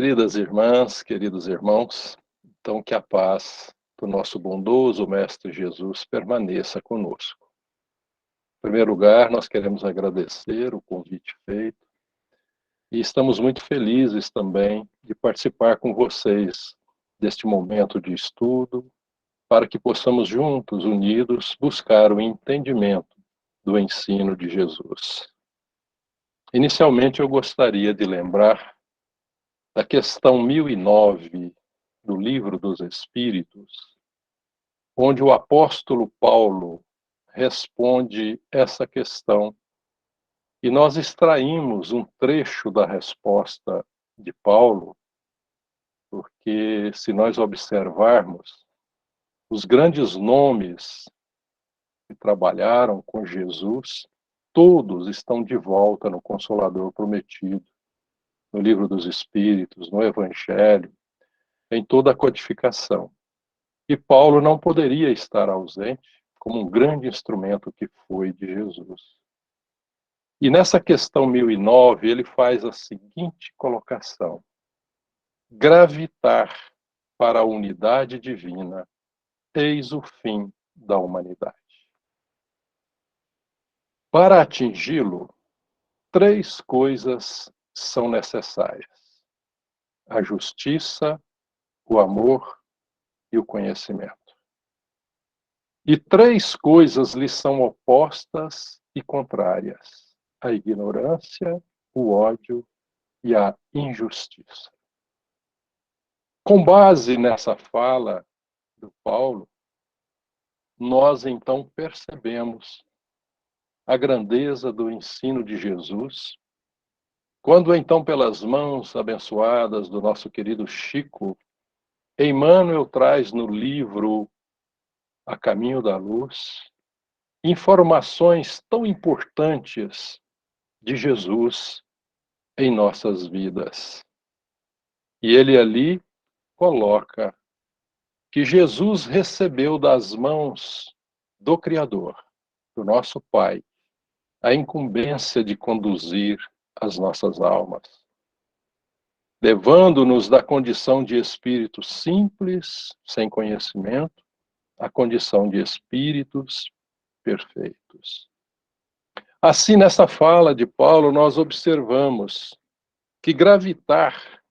Queridas irmãs, queridos irmãos, então que a paz do nosso bondoso Mestre Jesus permaneça conosco. Em primeiro lugar, nós queremos agradecer o convite feito e estamos muito felizes também de participar com vocês deste momento de estudo, para que possamos juntos, unidos, buscar o entendimento do ensino de Jesus. Inicialmente, eu gostaria de lembrar da questão 1009 do Livro dos Espíritos, onde o apóstolo Paulo responde essa questão. E nós extraímos um trecho da resposta de Paulo, porque se nós observarmos, os grandes nomes que trabalharam com Jesus, todos estão de volta no Consolador Prometido, no Livro dos Espíritos, no Evangelho, em toda a codificação. E Paulo não poderia estar ausente, como um grande instrumento que foi de Jesus. E nessa questão 1009, ele faz a seguinte colocação: gravitar para a unidade divina, eis o fim da humanidade. Para atingi-lo, três coisas são necessárias: a justiça, o amor e o conhecimento. E três coisas lhe são opostas e contrárias: a ignorância, o ódio e a injustiça. Com base nessa fala do Paulo, nós então percebemos a grandeza do ensino de Jesus, quando então, pelas mãos abençoadas do nosso querido Chico, Emmanuel traz no livro A Caminho da Luz informações tão importantes de Jesus em nossas vidas. E ele ali coloca que Jesus recebeu das mãos do Criador, do nosso Pai, a incumbência de conduzir as nossas almas, levando-nos da condição de espíritos simples, sem conhecimento, à condição de espíritos perfeitos. Assim, nessa fala de Paulo, nós observamos que gravitar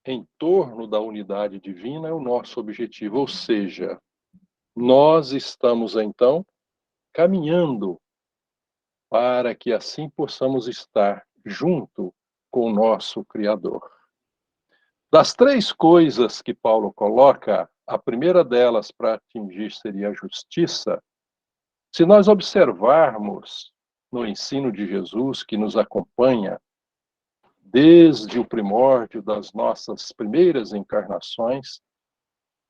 em torno da unidade divina é o nosso objetivo, ou seja, nós estamos então caminhando para que assim possamos estar junto com o nosso Criador. Das três coisas que Paulo coloca, a primeira delas para atingir seria a justiça. Se nós observarmos no ensino de Jesus, que nos acompanha desde o primórdio das nossas primeiras encarnações,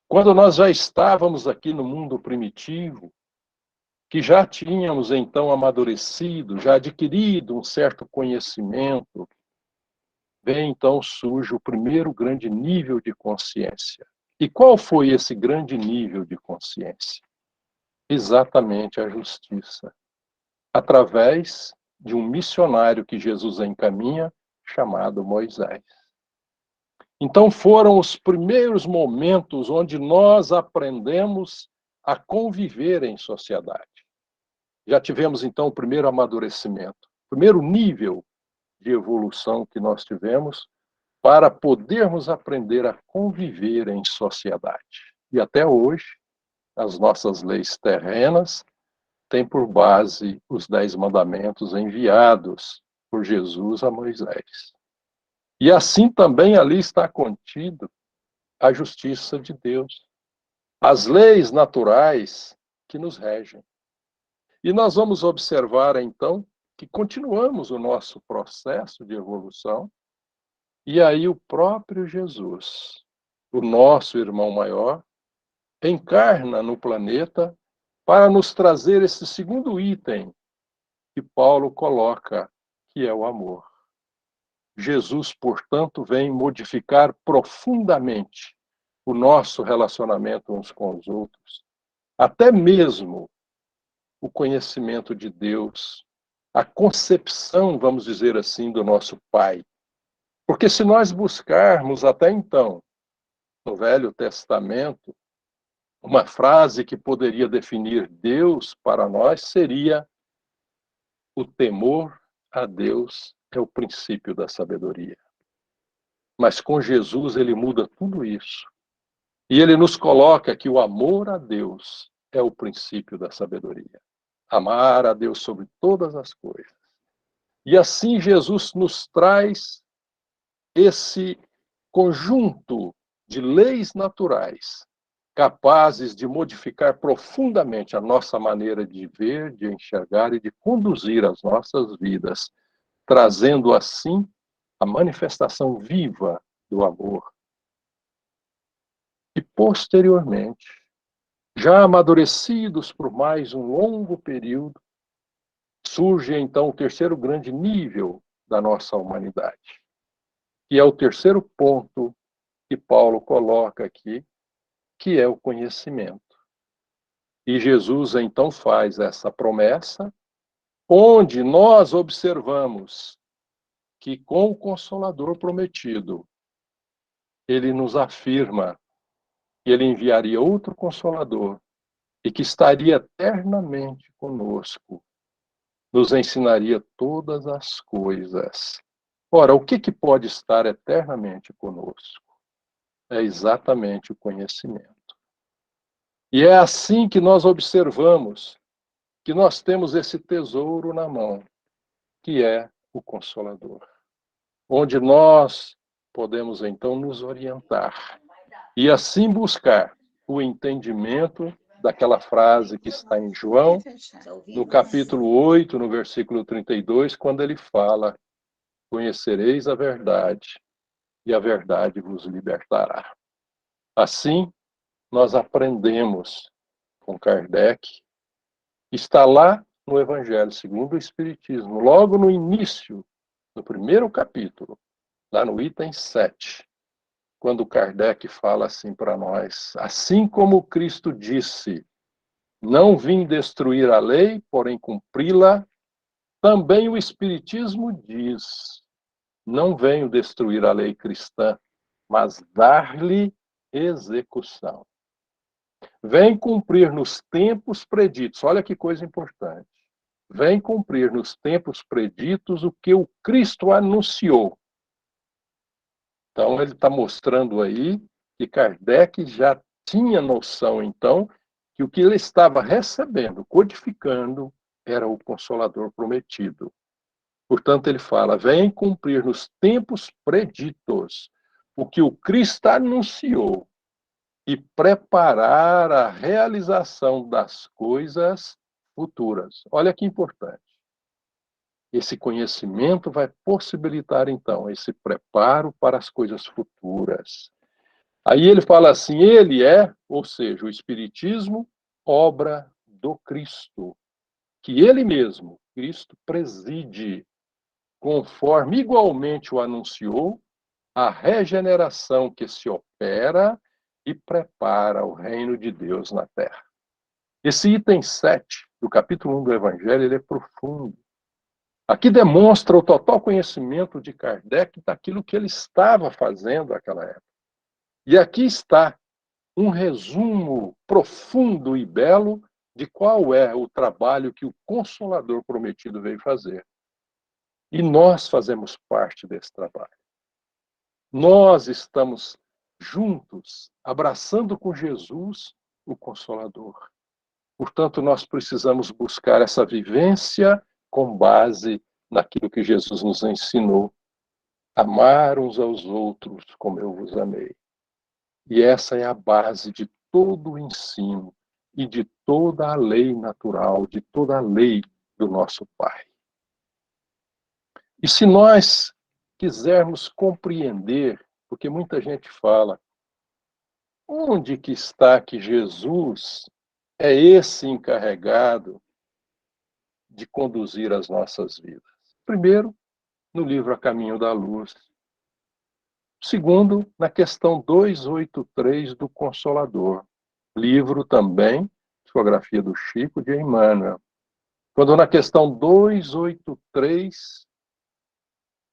quando nós já estávamos aqui no mundo primitivo, que já tínhamos então amadurecido, já adquirido um certo conhecimento, vem então surge o primeiro grande nível de consciência. E qual foi esse grande nível de consciência? Exatamente a justiça, através de um missionário que Jesus encaminha, chamado Moisés. Então foram os primeiros momentos onde nós aprendemos a conviver em sociedade. Já tivemos então o primeiro amadurecimento, o primeiro nível de evolução que nós tivemos para podermos aprender a conviver em sociedade. E até hoje, as nossas leis terrenas têm por base os 10 mandamentos enviados por Jesus a Moisés. E assim também ali está contido a justiça de Deus, as leis naturais que nos regem. E nós vamos observar, então, que continuamos o nosso processo de evolução, e aí o próprio Jesus, o nosso irmão maior, encarna no planeta para nos trazer esse segundo item que Paulo coloca, que é o amor. Jesus, portanto, vem modificar profundamente o nosso relacionamento uns com os outros, até mesmo o conhecimento de Deus, a concepção, vamos dizer assim, do nosso Pai. Porque se nós buscarmos até então, no Velho Testamento, uma frase que poderia definir Deus para nós seria: o temor a Deus é o princípio da sabedoria. Mas com Jesus ele muda tudo isso. E ele nos coloca que o amor a Deus é o princípio da sabedoria. Amar a Deus sobre todas as coisas. E assim Jesus nos traz esse conjunto de leis naturais capazes de modificar profundamente a nossa maneira de ver, de enxergar e de conduzir as nossas vidas, trazendo assim a manifestação viva do amor. E posteriormente, já amadurecidos por mais um longo período, surge então o terceiro grande nível da nossa humanidade, que é o terceiro ponto que Paulo coloca aqui, que é o conhecimento. E Jesus então faz essa promessa, onde nós observamos que com o Consolador prometido, ele nos afirma que ele enviaria outro Consolador e que estaria eternamente conosco, nos ensinaria todas as coisas. Ora, o que pode estar eternamente conosco? É exatamente o conhecimento. E é assim que nós observamos que nós temos esse tesouro na mão, que é o Consolador, onde nós podemos então nos orientar e assim buscar o entendimento daquela frase que está em João, no capítulo 8, no versículo 32, quando ele fala: conhecereis a verdade, e a verdade vos libertará. Assim, nós aprendemos com Kardec, que está lá no Evangelho segundo o Espiritismo, logo no início, no primeiro capítulo, lá no item 7, quando Kardec fala assim para nós: assim como Cristo disse, não vim destruir a lei, porém cumpri-la, também o Espiritismo diz, não venho destruir a lei cristã, mas dar-lhe execução. Vem cumprir nos tempos preditos, olha que coisa importante, vem cumprir nos tempos preditos o que o Cristo anunciou. Então, ele está mostrando aí que Kardec já tinha noção, então, que o que ele estava recebendo, codificando, era o Consolador prometido. Portanto, ele fala: vem cumprir nos tempos preditos o que o Cristo anunciou e preparar a realização das coisas futuras. Olha que importante. Esse conhecimento vai possibilitar, então, esse preparo para as coisas futuras. Aí ele fala assim: ele é, ou seja, o Espiritismo, obra do Cristo, que ele mesmo, Cristo, preside, conforme igualmente o anunciou, a regeneração que se opera e prepara o reino de Deus na Terra. Esse item 7 do capítulo 1 do Evangelho, ele é profundo. Aqui demonstra o total conhecimento de Kardec daquilo que ele estava fazendo naquela época. E aqui está um resumo profundo e belo de qual é o trabalho que o Consolador prometido veio fazer. E nós fazemos parte desse trabalho. Nós estamos juntos, abraçando com Jesus o Consolador. Portanto, nós precisamos buscar essa vivência com base naquilo que Jesus nos ensinou. Amar uns aos outros como eu vos amei. E essa é a base de todo o ensino e de toda a lei natural, de toda a lei do nosso Pai. E se nós quisermos compreender, porque muita gente fala, onde que está que Jesus é esse encarregado de conduzir as nossas vidas? Primeiro, no livro A Caminho da Luz. Segundo, na questão 283 do Consolador. Livro também, psicografia do Chico de Emmanuel. Quando na questão 283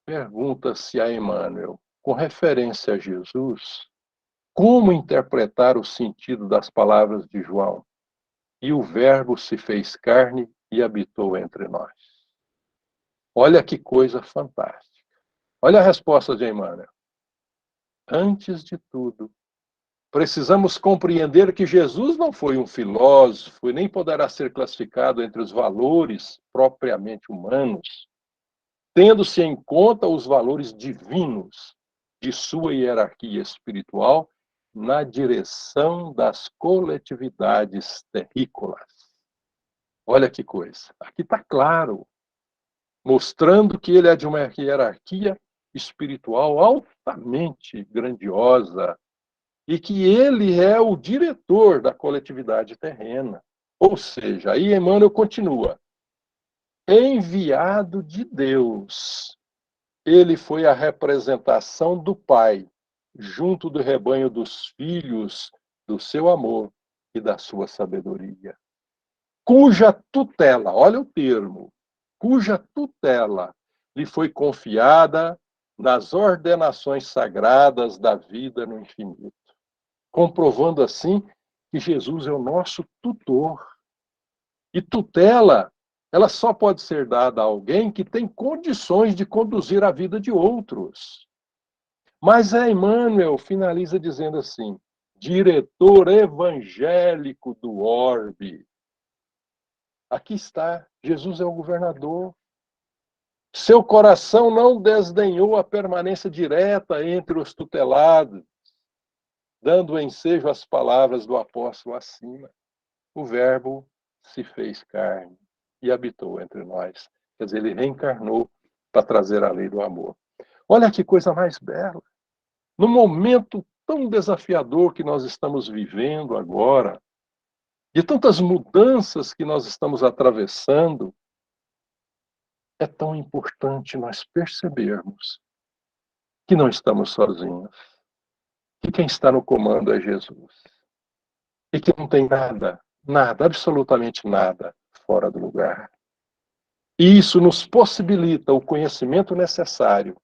pergunta-se a Emmanuel, com referência a Jesus, como interpretar o sentido das palavras de João? E o Verbo se fez carne e habitou entre nós. Olha que coisa fantástica. Olha a resposta de Emmanuel. Antes de tudo, precisamos compreender que Jesus não foi um filósofo e nem poderá ser classificado entre os valores propriamente humanos, tendo-se em conta os valores divinos de sua hierarquia espiritual na direção das coletividades terrícolas. Olha que coisa. Aqui está claro, mostrando que ele é de uma hierarquia espiritual altamente grandiosa e que ele é o diretor da coletividade terrena. Ou seja, aí Emmanuel continua, enviado de Deus. Ele foi a representação do Pai, junto do rebanho dos filhos, do seu amor e da sua sabedoria, cuja tutela, olha o termo, cuja tutela lhe foi confiada nas ordenações sagradas da vida no infinito, comprovando assim que Jesus é o nosso tutor. E tutela, ela só pode ser dada a alguém que tem condições de conduzir a vida de outros. Mas Emmanuel finaliza dizendo assim, diretor evangélico do orbe. Aqui está, Jesus é o governador. Seu coração não desdenhou a permanência direta entre os tutelados, dando ensejo às palavras do apóstolo acima. O Verbo se fez carne e habitou entre nós. Quer dizer, ele reencarnou para trazer a lei do amor. Olha que coisa mais bela. No momento tão desafiador que nós estamos vivendo agora, de tantas mudanças que nós estamos atravessando, é tão importante nós percebermos que não estamos sozinhos, que quem está no comando é Jesus, e que não tem nada, nada, absolutamente nada fora do lugar. E isso nos possibilita o conhecimento necessário,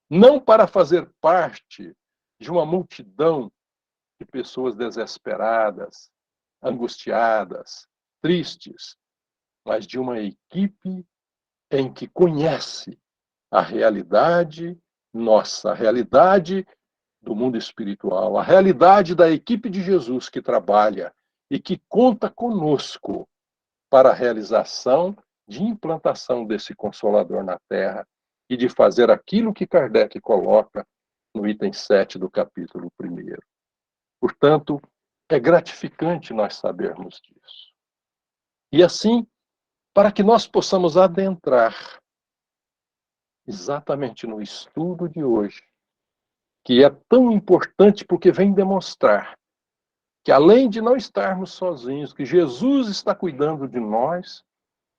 não para fazer parte de uma multidão de pessoas desesperadas, angustiadas, tristes, mas de uma equipe em que conhece a realidade nossa, a realidade do mundo espiritual, a realidade da equipe de Jesus que trabalha e que conta conosco para a realização de implantação desse Consolador na Terra e de fazer aquilo que Kardec coloca no item 7 do capítulo 1º. Portanto, é gratificante nós sabermos disso. E assim, para que nós possamos adentrar exatamente no estudo de hoje, que é tão importante porque vem demonstrar que além de não estarmos sozinhos, que Jesus está cuidando de nós,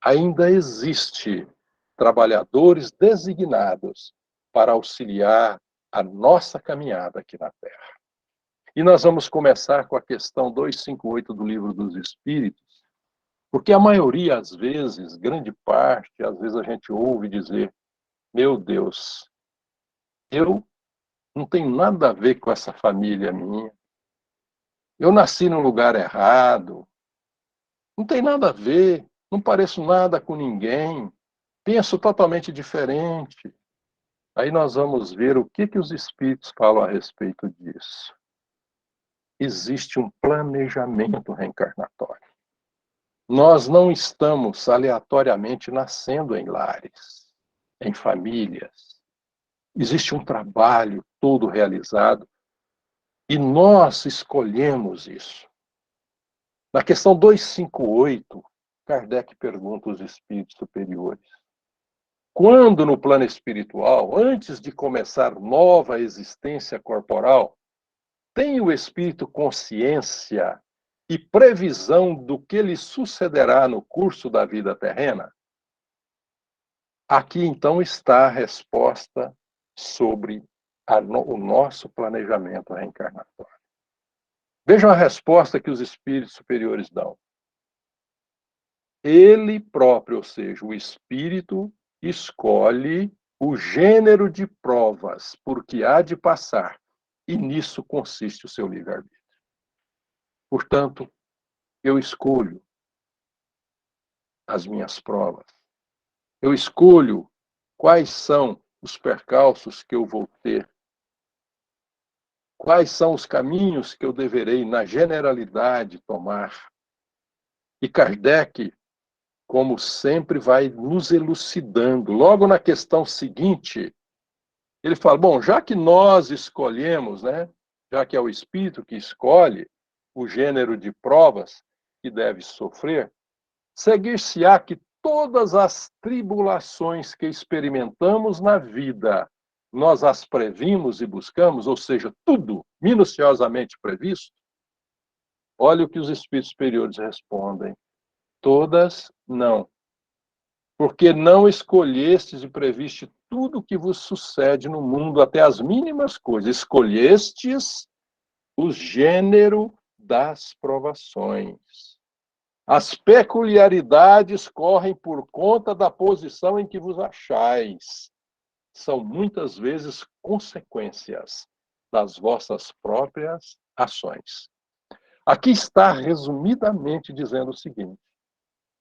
ainda existe trabalhadores designados para auxiliar a nossa caminhada aqui na Terra. E nós vamos começar com a questão 258 do Livro dos Espíritos, porque a maioria, às vezes, grande parte, às vezes a gente ouve dizer, meu Deus, eu não tenho nada a ver com essa família minha, eu nasci no lugar errado, não tem nada a ver, não pareço nada com ninguém, penso totalmente diferente. Aí nós vamos ver o que os espíritos falam a respeito disso. Existe um planejamento reencarnatório. Nós não estamos aleatoriamente nascendo em lares, em famílias. Existe um trabalho todo realizado e nós escolhemos isso. Na questão 258, Kardec pergunta aos espíritos superiores: quando no plano espiritual, antes de começar nova existência corporal, tem o espírito consciência e previsão do que lhe sucederá no curso da vida terrena? Aqui, então, está a resposta sobre o nosso planejamento reencarnatório. Vejam a resposta que os espíritos superiores dão. Ele próprio, ou seja, o espírito, escolhe o gênero de provas por que há de passar, e nisso consiste o seu livre-arbítrio. Portanto, eu escolho as minhas provas. Eu escolho quais são os percalços que eu vou ter. Quais são os caminhos que eu deverei, na generalidade, tomar. E Kardec, como sempre, vai nos elucidando. Logo na questão seguinte, ele fala, bom, já que nós escolhemos, né, já que é o espírito que escolhe o gênero de provas que deve sofrer, seguir-se-á que todas as tribulações que experimentamos na vida, nós as previmos e buscamos, ou seja, tudo minuciosamente previsto? Olha o que os espíritos superiores respondem. Todas não. Porque não escolhestes e previste tudo o que vos sucede no mundo, até as mínimas coisas. Escolhestes o gênero das provações. As peculiaridades correm por conta da posição em que vos achais. São muitas vezes consequências das vossas próprias ações. Aqui está resumidamente dizendo o seguinte: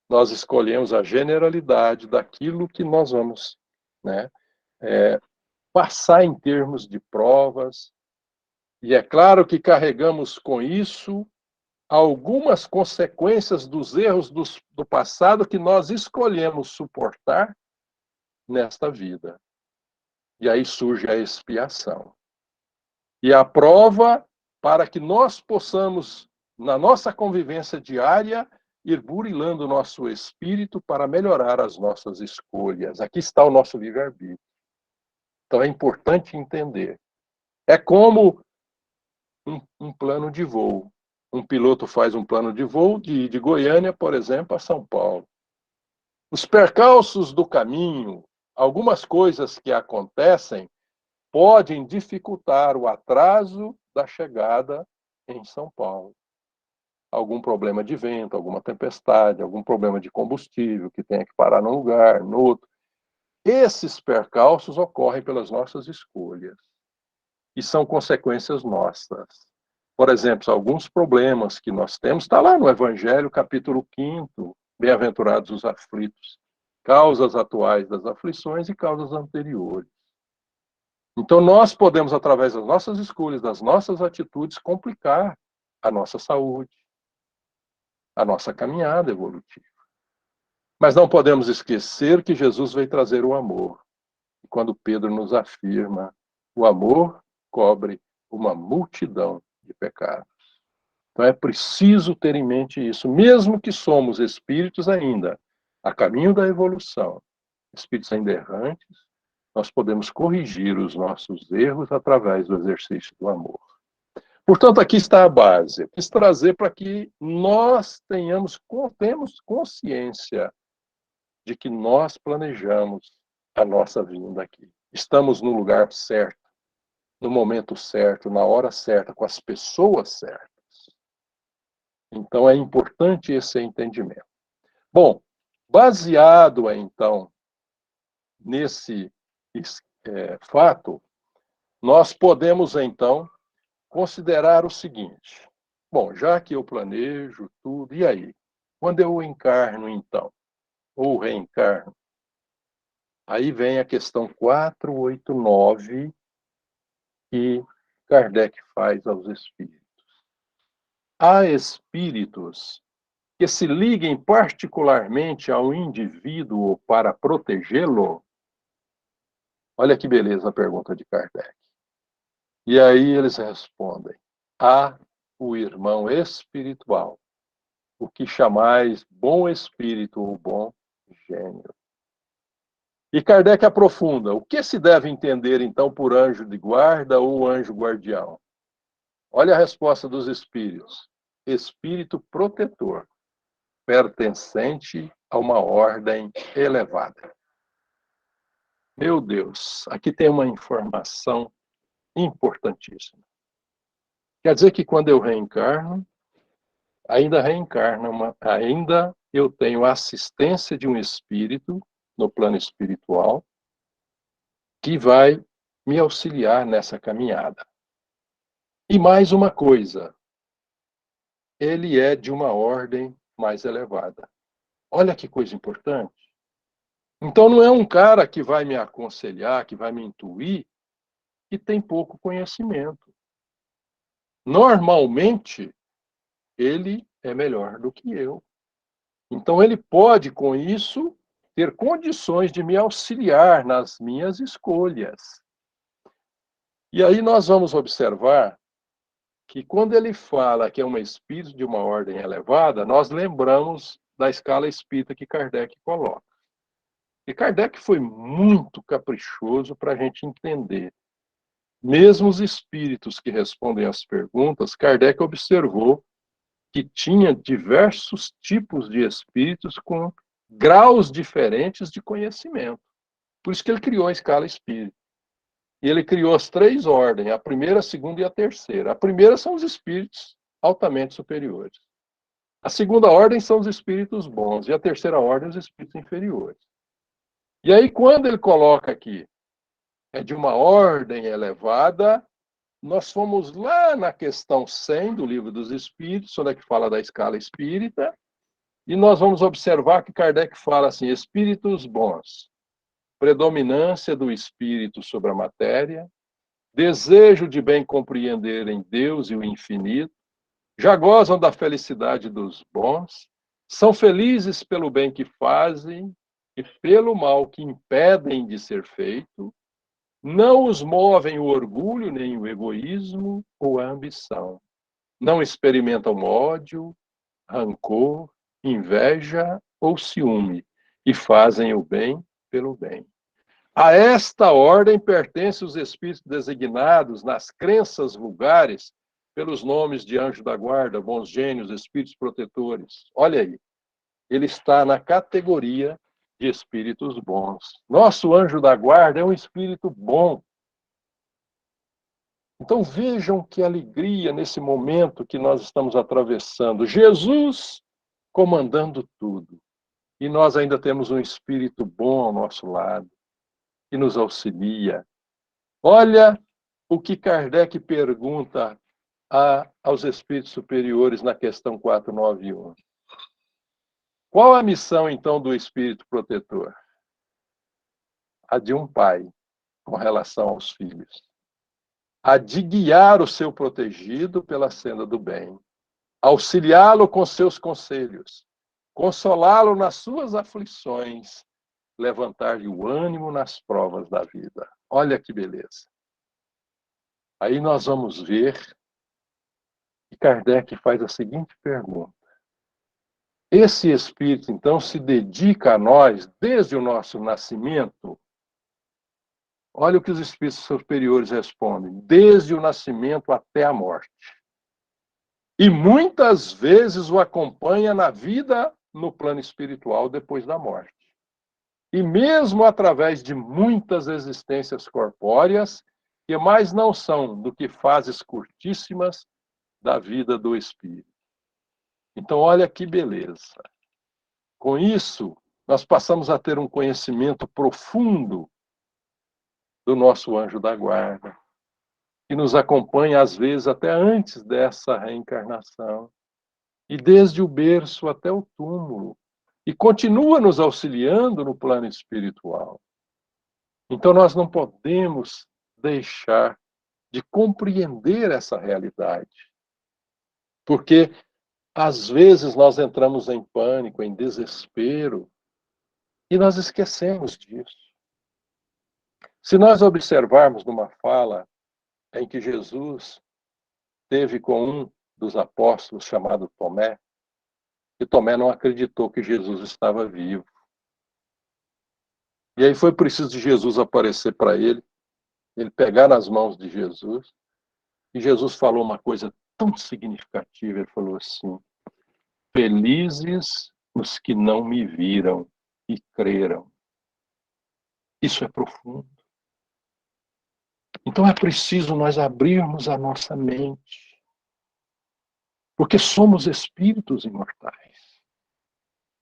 nós escolhemos a generalidade daquilo que nós vamos, né, passar em termos de provas, e é claro que carregamos com isso algumas consequências dos erros do passado que nós escolhemos suportar nesta vida. E aí surge a expiação. E a prova para que nós possamos, na nossa convivência diária, ir burilando o nosso espírito para melhorar as nossas escolhas. Aqui está o nosso livre-arbítrio. Então é importante entender. É como um plano de voo. Um piloto faz um plano de voo de Goiânia, por exemplo, a São Paulo. Os percalços do caminho, algumas coisas que acontecem, podem dificultar o atraso da chegada em São Paulo. Algum problema de vento, alguma tempestade, algum problema de combustível que tenha que parar num lugar, no outro. Esses percalços ocorrem pelas nossas escolhas e são consequências nossas. Por exemplo, alguns problemas que nós temos, está lá no Evangelho, capítulo 5, Bem-aventurados os aflitos, causas atuais das aflições e causas anteriores. Então, nós podemos, através das nossas escolhas, das nossas atitudes, complicar a nossa saúde, a nossa caminhada evolutiva. Mas não podemos esquecer que Jesus veio trazer o amor. E quando Pedro nos afirma, o amor cobre uma multidão de pecados. Então é preciso ter em mente isso, mesmo que somos espíritos ainda a caminho da evolução, espíritos ainda errantes, nós podemos corrigir os nossos erros através do exercício do amor. Portanto, aqui está a base. Eu quis trazer para que nós temos consciência de que nós planejamos a nossa vinda aqui. Estamos no lugar certo, no momento certo, na hora certa, com as pessoas certas. Então, é importante esse entendimento. Bom, baseado, então, nesse fato, nós podemos, então, considerar o seguinte. Bom, já que eu planejo tudo, e aí? Quando eu encarno, então, ou reencarno, aí vem a questão 489 que Kardec faz aos espíritos. Há espíritos que se liguem particularmente ao indivíduo para protegê-lo? Olha que beleza a pergunta de Kardec. E aí eles respondem: há o irmão espiritual, o que chamais bom espírito ou bom gênio. E Kardec aprofunda: o que se deve entender então por anjo de guarda ou anjo guardião? Olha a resposta dos espíritos: espírito protetor, pertencente a uma ordem elevada. Meu Deus, aqui tem uma informação importantíssima. Quer dizer que quando eu reencarno, ainda eu tenho a assistência de um espírito no plano espiritual, que vai me auxiliar nessa caminhada. E mais uma coisa, ele é de uma ordem mais elevada. Olha que coisa importante. Então não é um cara que vai me aconselhar, que vai me intuir, que tem pouco conhecimento. Normalmente, ele é melhor do que eu. Então ele pode, com isso, ter condições de me auxiliar nas minhas escolhas. E aí nós vamos observar que quando ele fala que é um espírito de uma ordem elevada, nós lembramos da escala espírita que Kardec coloca. E Kardec foi muito caprichoso para a gente entender. Mesmo os espíritos que respondem às perguntas, Kardec observou que tinha diversos tipos de espíritos com graus diferentes de conhecimento. Por isso que ele criou a escala espírita. E ele criou as 3 ordens, a primeira, a segunda e a terceira. A primeira são os espíritos altamente superiores. A segunda ordem são os espíritos bons. E a terceira ordem, os espíritos inferiores. E aí, quando ele coloca aqui, é de uma ordem elevada, nós fomos lá na questão 100 do Livro dos Espíritos, onde é que fala da escala espírita, e nós vamos observar que Kardec fala assim, espíritos bons, predominância do espírito sobre a matéria, desejo de bem compreenderem Deus e o infinito, já gozam da felicidade dos bons, são felizes pelo bem que fazem e pelo mal que impedem de ser feito, não os movem o orgulho, nem o egoísmo ou a ambição. Não experimentam ódio, rancor, inveja ou ciúme, e fazem o bem pelo bem. A esta ordem pertencem os espíritos designados nas crenças vulgares pelos nomes de anjo da guarda, bons gênios, espíritos protetores. Olha aí, ele está na categoria de espíritos bons. Nosso anjo da guarda é um espírito bom. Então vejam que alegria nesse momento que nós estamos atravessando. Jesus comandando tudo. E nós ainda temos um espírito bom ao nosso lado, que nos auxilia. Olha o que Kardec pergunta aos espíritos superiores na questão 491. Qual a missão, então, do espírito protetor? A de um pai, com relação aos filhos. A de guiar o seu protegido pela senda do bem. Auxiliá-lo com seus conselhos. Consolá-lo nas suas aflições. Levantar-lhe o ânimo nas provas da vida. Olha que beleza. Aí nós vamos ver que Kardec faz a seguinte pergunta. Esse espírito, então, se dedica a nós desde o nosso nascimento. Olha o que os espíritos superiores respondem. Desde o nascimento até a morte. E muitas vezes o acompanha na vida no plano espiritual depois da morte. E mesmo através de muitas existências corpóreas, que mais não são do que fases curtíssimas da vida do espírito. Então, olha que beleza. Com isso, nós passamos a ter um conhecimento profundo do nosso anjo da guarda, que nos acompanha, às vezes, até antes dessa reencarnação, e desde o berço até o túmulo, e continua nos auxiliando no plano espiritual. Então, nós não podemos deixar de compreender essa realidade, porque às vezes nós entramos em pânico, em desespero, e nós esquecemos disso. Se nós observarmos numa fala em que Jesus teve com um dos apóstolos chamado Tomé, e Tomé não acreditou que Jesus estava vivo. E aí foi preciso de Jesus aparecer para ele pegar nas mãos de Jesus, e Jesus falou uma coisa tão significativa, ele falou assim, felizes os que não me viram e creram. Isso é profundo. Então é preciso nós abrirmos a nossa mente, porque somos espíritos imortais.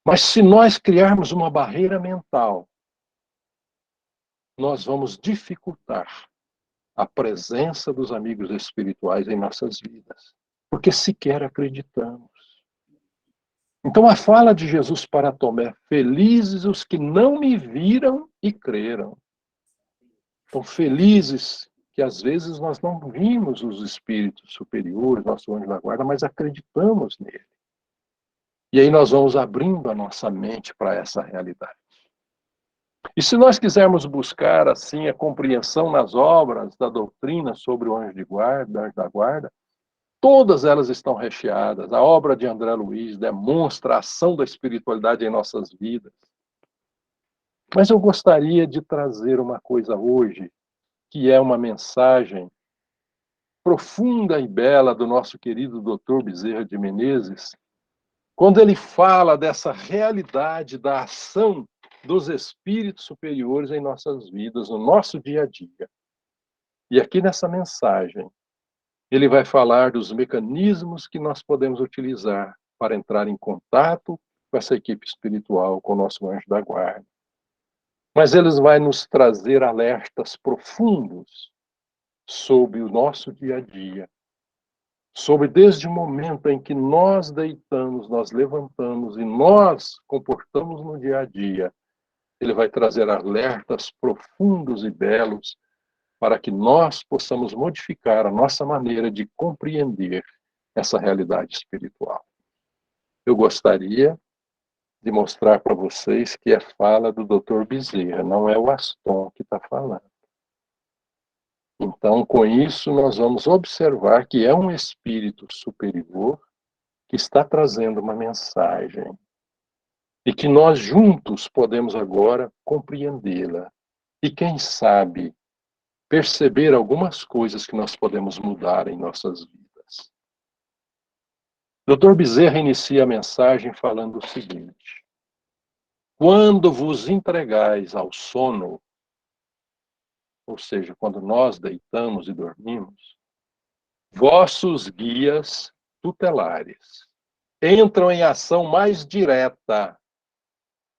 Mas se nós criarmos uma barreira mental, nós vamos dificultar a presença dos amigos espirituais em nossas vidas, porque sequer acreditamos. Então a fala de Jesus para Tomé: felizes os que não me viram e creram. Então, felizes que às vezes nós não vimos os espíritos superiores, nosso anjo da guarda, mas acreditamos nele. E aí nós vamos abrindo a nossa mente para essa realidade. E se nós quisermos buscar, assim, a compreensão nas obras da doutrina sobre o anjo de guarda, anjo da guarda, todas elas estão recheadas. A obra de André Luiz demonstra a ação da espiritualidade em nossas vidas. Mas eu gostaria de trazer uma coisa hoje, que é uma mensagem profunda e bela do nosso querido Dr. Bezerra de Menezes, quando ele fala dessa realidade da ação dos espíritos superiores em nossas vidas, no nosso dia a dia. E aqui nessa mensagem, ele vai falar dos mecanismos que nós podemos utilizar para entrar em contato com essa equipe espiritual, com o nosso anjo da guarda. Mas ele vai nos trazer alertas profundos sobre o nosso dia a dia, sobre desde o momento em que nós deitamos, nós levantamos e nós comportamos no dia a dia. Ele vai trazer alertas profundos e belos para que nós possamos modificar a nossa maneira de compreender essa realidade espiritual. Eu gostaria de mostrar para vocês que é fala do Dr. Bezerra, não é o Aston que está falando. Então, com isso, nós vamos observar que é um espírito superior que está trazendo uma mensagem e que nós juntos podemos agora compreendê-la. E quem sabe perceber algumas coisas que nós podemos mudar em nossas vidas. Dr. Bezerra inicia a mensagem falando o seguinte: quando vos entregais ao sono, ou seja, quando nós deitamos e dormimos, vossos guias tutelares entram em ação mais direta,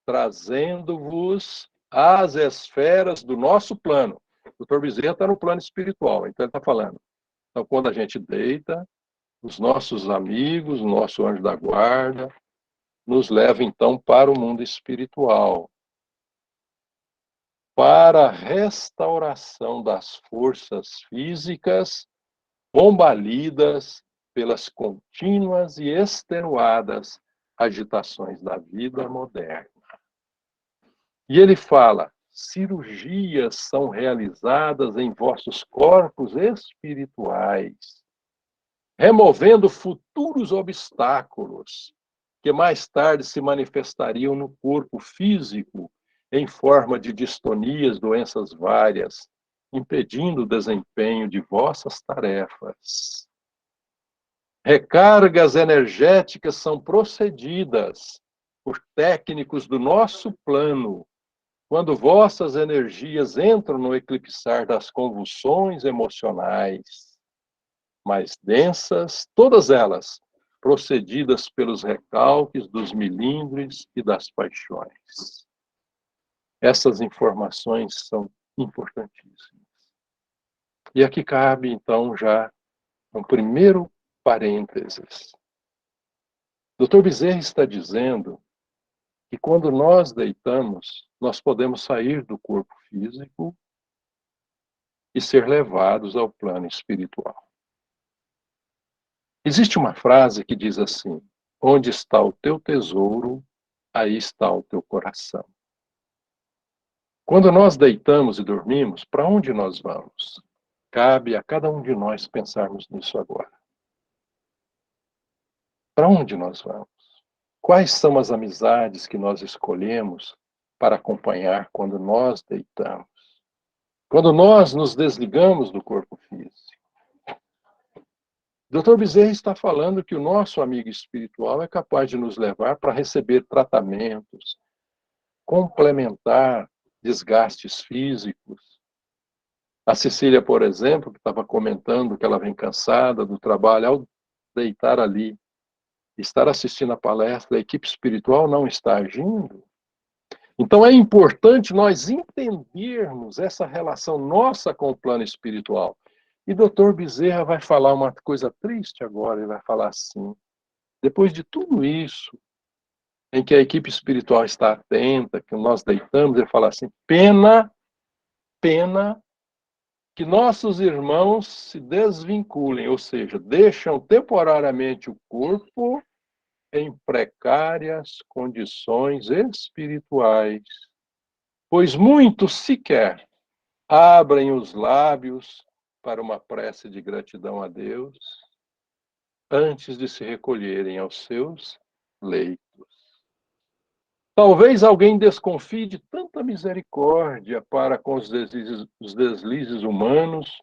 trazendo-vos às esferas do nosso plano. O Dr. Bezerra está no plano espiritual, então ele está falando. Então, quando a gente deita, os nossos amigos, o nosso anjo da guarda, nos leva então para o mundo espiritual, para a restauração das forças físicas combalidas pelas contínuas e extenuadas agitações da vida moderna. E ele fala: cirurgias são realizadas em vossos corpos espirituais, removendo futuros obstáculos que mais tarde se manifestariam no corpo físico em forma de distonias, doenças várias, impedindo o desempenho de vossas tarefas. Recargas energéticas são procedidas por técnicos do nosso plano, quando vossas energias entram no eclipsar das convulsões emocionais mais densas, todas elas procedidas pelos recalques dos milindres e das paixões. Essas informações são importantíssimas. E aqui cabe, então, já um primeiro parênteses. Dr. Bezerra está dizendo que quando nós deitamos, nós podemos sair do corpo físico e ser levados ao plano espiritual. Existe uma frase que diz assim: onde está o teu tesouro, aí está o teu coração. Quando nós deitamos e dormimos, para onde nós vamos? Cabe a cada um de nós pensarmos nisso agora. Para onde nós vamos? Quais são as amizades que nós escolhemos para acompanhar quando nós deitamos? Quando nós nos desligamos do corpo físico? Dr. Bezerra está falando que o nosso amigo espiritual é capaz de nos levar para receber tratamentos, complementar desgastes físicos. A Cecília, por exemplo, que estava comentando que ela vem cansada do trabalho, ao deitar ali, estar assistindo a palestra, a equipe espiritual não está agindo. Então é importante nós entendermos essa relação nossa com o plano espiritual. E Dr. Bezerra vai falar uma coisa triste agora, ele vai falar assim, depois de tudo isso, em que a equipe espiritual está atenta, que nós deitamos, ele fala assim, pena que nossos irmãos se desvinculem, ou seja, deixam temporariamente o corpo em precárias condições espirituais, pois muitos sequer abrem os lábios para uma prece de gratidão a Deus antes de se recolherem aos seus leitos. Talvez alguém desconfie de tanta misericórdia para com os deslizes humanos.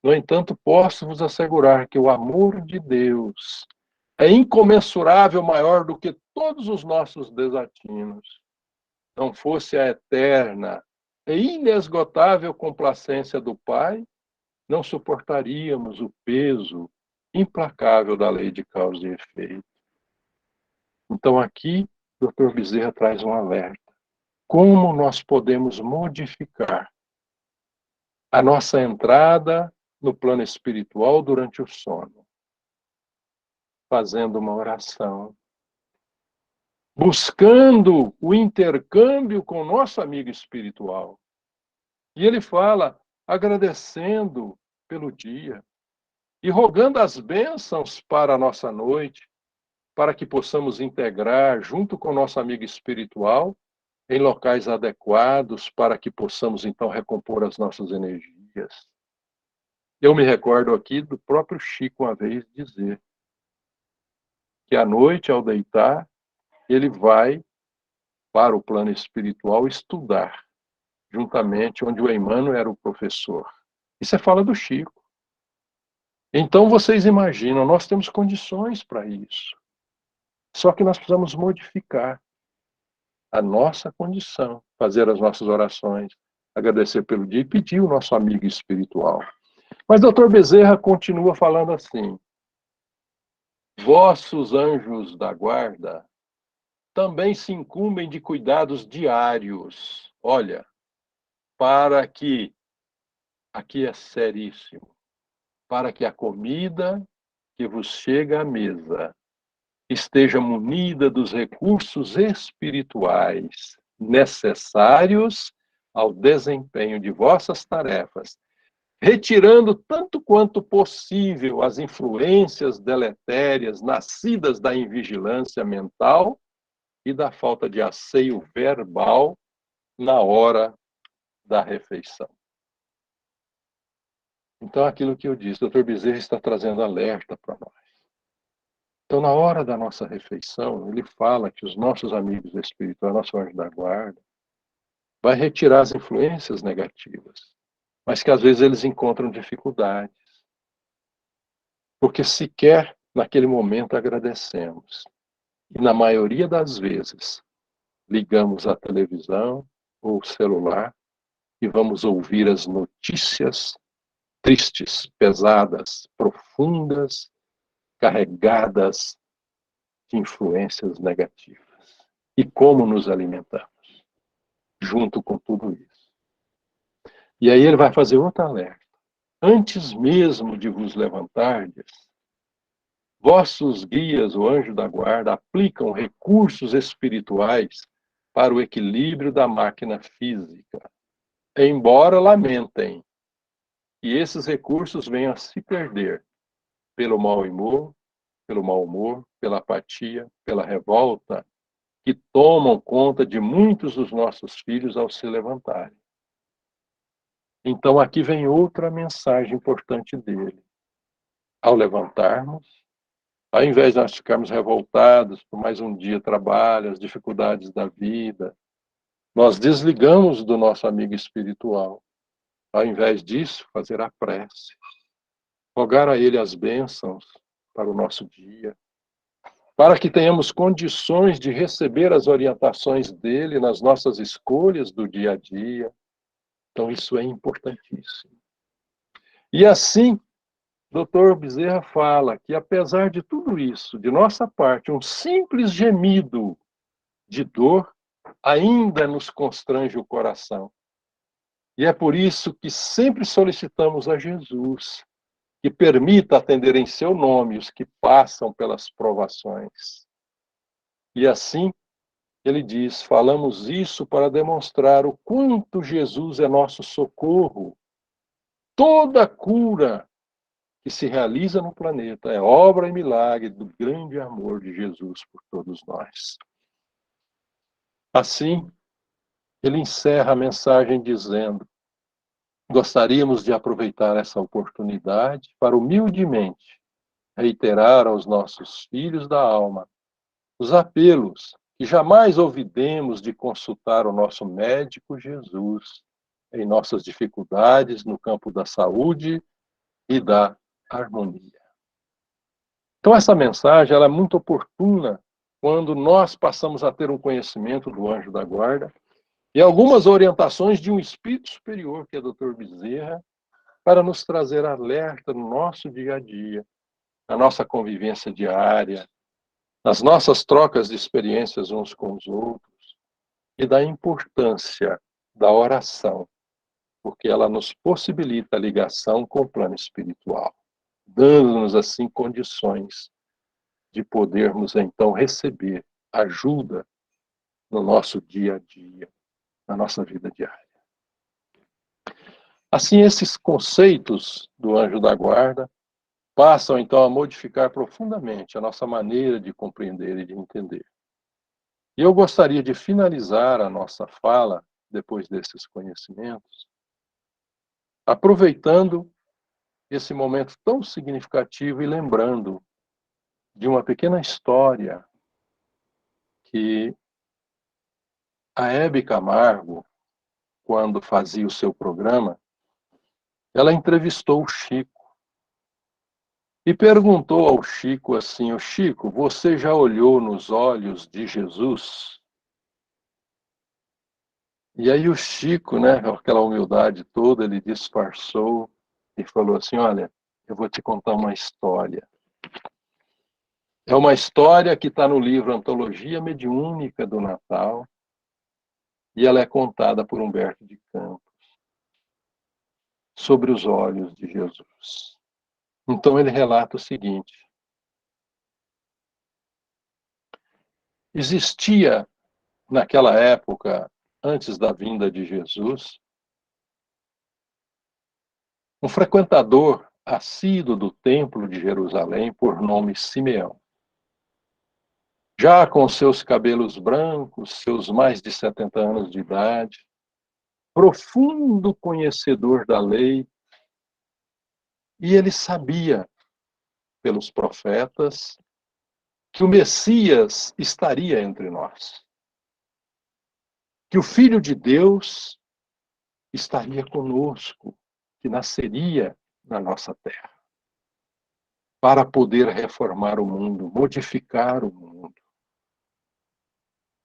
No entanto, posso vos assegurar que o amor de Deus é incomensurável maior do que todos os nossos desatinos. Não fosse a eterna e inesgotável complacência do Pai, não suportaríamos o peso implacável da lei de causa e efeito. Então aqui, Dr. Bezerra traz um alerta. Como nós podemos modificar a nossa entrada no plano espiritual durante o sono? Fazendo uma oração, buscando o intercâmbio com o nosso amigo espiritual. E ele fala, agradecendo pelo dia e rogando as bênçãos para a nossa noite, para que possamos integrar junto com o nosso amigo espiritual em locais adequados, para que possamos então recompor as nossas energias. Eu me recordo aqui do próprio Chico uma vez dizer que à noite, ao deitar, ele vai para o plano espiritual estudar, juntamente onde o Emmanuel era o professor. Isso é fala do Chico. Então vocês imaginam, nós temos condições para isso. Só que nós precisamos modificar a nossa condição, fazer as nossas orações, agradecer pelo dia e pedir o nosso amigo espiritual. Mas Dr. Bezerra continua falando assim, vossos anjos da guarda também se incumbem de cuidados diários. Olha, para que, aqui é seríssimo, para que a comida que vos chega à mesa esteja munida dos recursos espirituais necessários ao desempenho de vossas tarefas, retirando tanto quanto possível as influências deletérias nascidas da invigilância mental e da falta de asseio verbal na hora da refeição. Então, aquilo que eu disse, o Dr. Bezerra está trazendo alerta para nós. Então, na hora da nossa refeição, ele fala que os nossos amigos espirituais, nosso anjo da guarda, vai retirar as influências negativas, mas que às vezes eles encontram dificuldades, porque sequer naquele momento agradecemos. E na maioria das vezes, ligamos a televisão ou o celular e vamos ouvir as notícias tristes, pesadas, profundas, carregadas de influências negativas. E como nos alimentamos junto com tudo isso. E aí ele vai fazer outro alerta. Antes mesmo de vos levantardes, vossos guias, o anjo da guarda, aplicam recursos espirituais para o equilíbrio da máquina física, embora lamentem que esses recursos venham a se perder pelo mau humor, pela apatia, pela revolta, que tomam conta de muitos dos nossos filhos ao se levantarem. Então aqui vem outra mensagem importante dele. Ao levantarmos, ao invés de nós ficarmos revoltados por mais um dia de trabalho, as dificuldades da vida, nós desligamos do nosso amigo espiritual. Ao invés disso, fazer a prece, rogar a ele as bênçãos para o nosso dia, para que tenhamos condições de receber as orientações dele nas nossas escolhas do dia a dia. Então, isso é importantíssimo. E assim, Dr. Bezerra fala que, apesar de tudo isso, de nossa parte, um simples gemido de dor ainda nos constrange o coração. E é por isso que sempre solicitamos a Jesus que permita atender em seu nome os que passam pelas provações. E assim, ele diz, falamos isso para demonstrar o quanto Jesus é nosso socorro. Toda cura que se realiza no planeta é obra e milagre do grande amor de Jesus por todos nós. Assim, ele encerra a mensagem dizendo: gostaríamos de aproveitar essa oportunidade para humildemente reiterar aos nossos filhos da alma os apelos que jamais ouvidemos de consultar o nosso médico Jesus em nossas dificuldades no campo da saúde e da harmonia. Então essa mensagem ela é muito oportuna quando nós passamos a ter um conhecimento do anjo da guarda e algumas orientações de um espírito superior, que é o Dr. Bezerra, para nos trazer alerta no nosso dia a dia, na nossa convivência diária, nas nossas trocas de experiências uns com os outros e da importância da oração, porque ela nos possibilita a ligação com o plano espiritual, dando-nos assim condições de podermos então receber ajuda no nosso dia a dia, na nossa vida diária. Assim, esses conceitos do anjo da guarda passam então a modificar profundamente a nossa maneira de compreender e de entender. E eu gostaria de finalizar a nossa fala, depois desses conhecimentos, aproveitando esse momento tão significativo e lembrando de uma pequena história que a Hebe Camargo, quando fazia o seu programa, ela entrevistou o Chico e perguntou ao Chico assim: "O Chico, você já olhou nos olhos de Jesus?" E aí o Chico, né, com aquela humildade toda, ele disfarçou e falou assim: "Olha, eu vou te contar uma história. É uma história que está no livro Antologia Mediúnica do Natal e ela é contada por Humberto de Campos sobre os olhos de Jesus." Então ele relata o seguinte: existia naquela época, antes da vinda de Jesus, um frequentador assíduo do Templo de Jerusalém por nome Simeão. Já com seus cabelos brancos, seus mais de 70 anos de idade, profundo conhecedor da lei, e ele sabia, pelos profetas, que o Messias estaria entre nós, que o Filho de Deus estaria conosco, que nasceria na nossa terra, para poder reformar o mundo, modificar o mundo.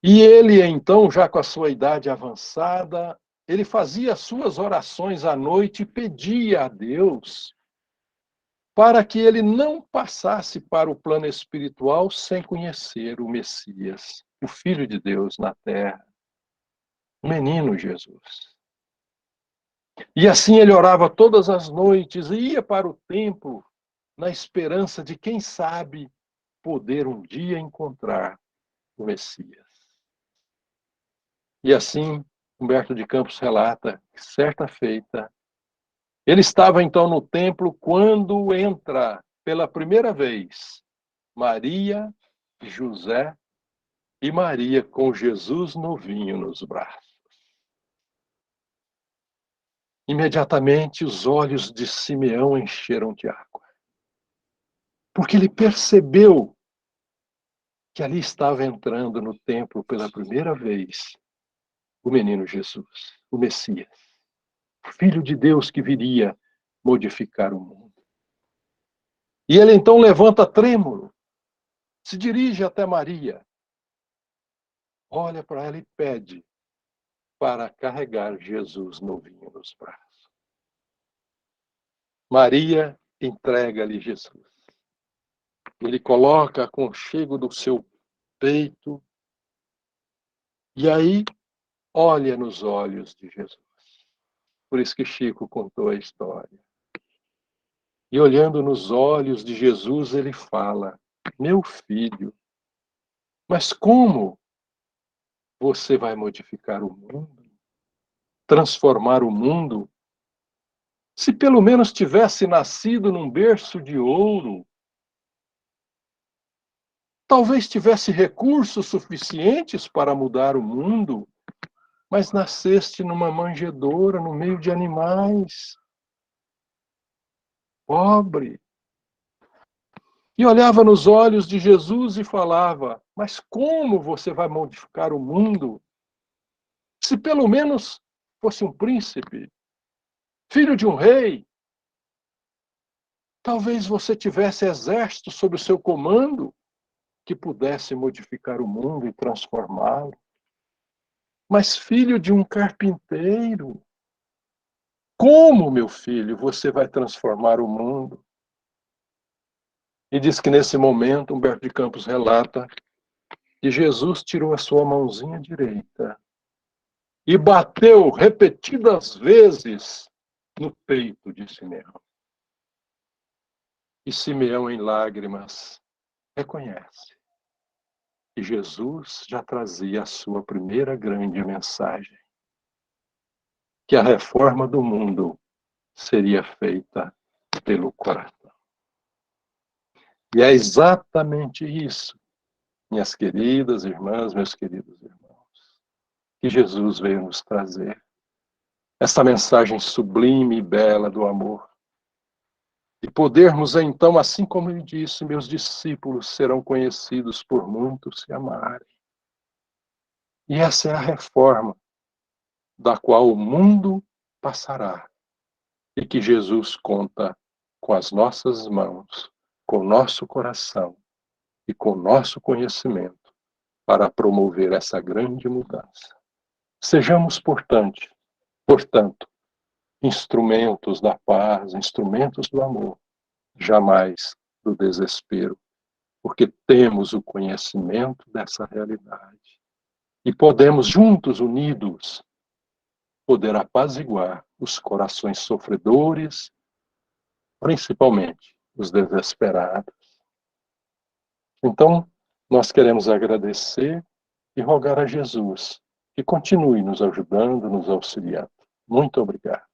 E ele, então, já com a sua idade avançada, ele fazia as suas orações à noite e pedia a Deus para que ele não passasse para o plano espiritual sem conhecer o Messias, o Filho de Deus na terra, o menino Jesus. E assim ele orava todas as noites e ia para o templo na esperança de, quem sabe, poder um dia encontrar o Messias. E assim, Humberto de Campos relata que, certa feita, ele estava então no templo quando entra pela primeira vez Maria, José e Maria com Jesus novinho nos braços. Imediatamente os olhos de Simeão encheram de água, porque ele percebeu que ali estava entrando no templo pela primeira vez o menino Jesus, o Messias, o Filho de Deus que viria modificar o mundo. E ele então levanta trêmulo, se dirige até Maria, olha para ela e pede para carregar Jesus novinho nos braços. Maria entrega-lhe Jesus. Ele coloca aconchego do seu peito E aí, olha nos olhos de Jesus. Por isso que Chico contou a história. E olhando nos olhos de Jesus, ele fala: meu filho, mas como você vai modificar o mundo? Transformar o mundo? Se pelo menos tivesse nascido num berço de ouro, talvez tivesse recursos suficientes para mudar o mundo, mas nasceste numa manjedoura, no meio de animais. Pobre. E olhava nos olhos de Jesus e falava: mas como você vai modificar o mundo? Se pelo menos fosse um príncipe, filho de um rei, talvez você tivesse exército sob o seu comando que pudesse modificar o mundo e transformá-lo. Mas filho de um carpinteiro, como, meu filho, você vai transformar o mundo? E diz que nesse momento, Humberto de Campos relata que Jesus tirou a sua mãozinha direita e bateu repetidas vezes no peito de Simeão. E Simeão, em lágrimas, reconhece que Jesus já trazia a sua primeira grande mensagem, que a reforma do mundo seria feita pelo coração. E é exatamente isso, minhas queridas irmãs, meus queridos irmãos, que Jesus veio nos trazer. Essa mensagem sublime e bela do amor. E podermos, então, assim como ele disse, meus discípulos serão conhecidos por muitos se amarem. E essa é a reforma da qual o mundo passará e que Jesus conta com as nossas mãos, com o nosso coração e com o nosso conhecimento para promover essa grande mudança. Sejamos, portanto, instrumentos da paz, instrumentos do amor, jamais do desespero, porque temos o conhecimento dessa realidade e podemos, juntos, unidos, poder apaziguar os corações sofredores, principalmente os desesperados. Então, nós queremos agradecer e rogar a Jesus que continue nos ajudando, nos auxiliando. Muito obrigado.